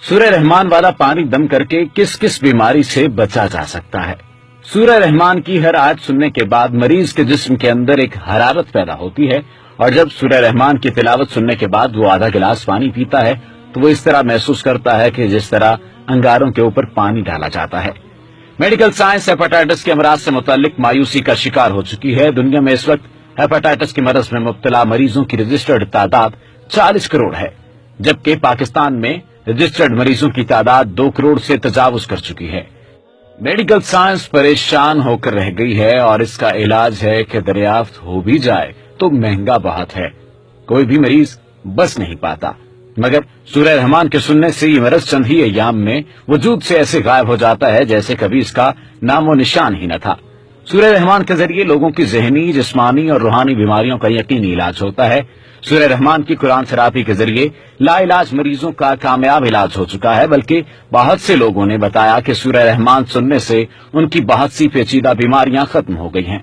سورہ رحمان والا پانی دم کر کے کس کس بیماری سے بچا جا سکتا ہے؟ سورہ رحمان کی ہر آیت سننے کے بعد مریض کے جسم کے اندر ایک حرارت پیدا ہوتی ہے، اور جب سورہ رحمان کی تلاوت سننے کے بعد وہ آدھا گلاس پانی پیتا ہے تو وہ اس طرح محسوس کرتا ہے کہ جس طرح انگاروں کے اوپر پانی ڈالا جاتا ہے۔ میڈیکل سائنس ہیپاٹائٹس کے امراض سے متعلق مایوسی کا شکار ہو چکی ہے۔ دنیا میں اس وقت ہیپاٹائٹس کے مرض میں مبتلا مریضوں کی رجسٹرڈ تعداد 40 کروڑ ہے، جبکہ پاکستان میں رجسٹرڈ مریضوں کی تعداد 2 کروڑ سے تجاوز کر چکی ہے۔ میڈیکل سائنس پریشان ہو کر رہ گئی ہے، اور اس کا علاج ہے کہ دریافت ہو بھی جائے تو مہنگا بہت ہے، کوئی بھی مریض بس نہیں پاتا۔ مگر سورہ رحمان کے سننے سے یہ مرض چند ہی ایام میں وجود سے ایسے غائب ہو جاتا ہے جیسے کبھی اس کا نام و نشان ہی نہ تھا۔ سورہ رحمان کے ذریعے لوگوں کی ذہنی، جسمانی اور روحانی بیماریوں کا یقینی علاج ہوتا ہے۔ سورہ رحمان کی قرآن تھراپی کے ذریعے لا علاج مریضوں کا کامیاب علاج ہو چکا ہے، بلکہ بہت سے لوگوں نے بتایا کہ سورہ رحمان سننے سے ان کی بہت سی پیچیدہ بیماریاں ختم ہو گئی ہیں۔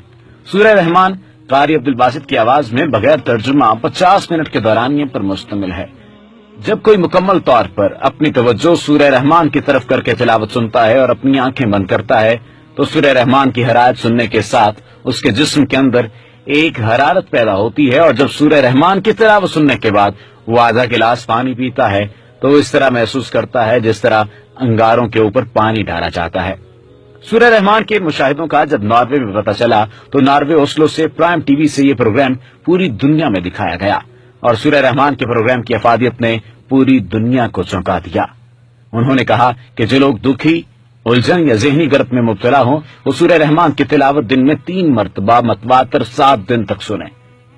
سورہ رحمان قاری عبدالباسط کی آواز میں بغیر ترجمہ 50 منٹ کے دورانیے پر مشتمل ہے۔ جب کوئی مکمل طور پر اپنی توجہ سورہ رحمان کی طرف کر کے تلاوت سنتا ہے اور اپنی آنکھیں بند کرتا ہے تو سورہ رحمان کی ہر آیت سننے کے ساتھ اس کے جسم کے اندر ایک حرارت پیدا ہوتی ہے، اور جب سورہ رحمان کی تلاوت سننے کے بعد وہ آدھا گلاس پانی پیتا ہے تو وہ اس طرح محسوس کرتا ہے جس طرح انگاروں کے اوپر پانی ڈالا جاتا ہے۔ سورہ رحمان کے مشاہدوں کا جب ناروے میں پتہ چلا تو ناروے اوسلو سے پرائم ٹی وی سے یہ پروگرام پوری دنیا میں دکھایا گیا، اور سورہ رحمان کے پروگرام کی افادیت نے پوری دنیا کو چونکا دیا۔ انہوں نے کہا کہ جو لوگ دکھی، الجھن یا ذہنی گرد میں مبتلا ہوں وہ سورہ رحمان کی تلاوت دن میں 3 مرتبہ متواتر 7 دن تک سنیں۔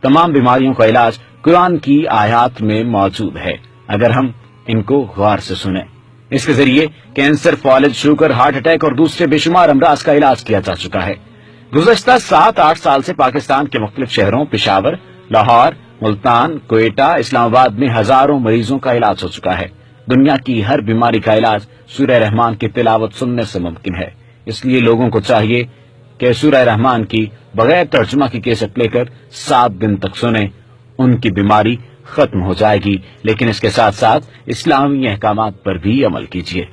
تمام بیماریوں کا علاج قرآن کی آیات میں موجود ہے اگر ہم ان کو غور سے سنیں۔ اس کے ذریعے کینسر، فالج، شوگر، ہارٹ اٹیک اور دوسرے بے شمار امراض کا علاج کیا جا چکا ہے۔ گزشتہ 7-8 سال سے پاکستان کے مختلف شہروں پشاور، لاہور، ملتان، کوئٹہ، اسلام آباد میں ہزاروں مریضوں کا علاج ہو چکا ہے۔ دنیا کی ہر بیماری کا علاج سورہ رحمان کی تلاوت سننے سے ممکن ہے۔ اس لیے لوگوں کو چاہیے کہ سورہ رحمان کی بغیر ترجمہ کی کیسٹ لے کر 7 دن تک سنیں، ان کی بیماری ختم ہو جائے گی، لیکن اس کے ساتھ ساتھ اسلامی احکامات پر بھی عمل کیجیے۔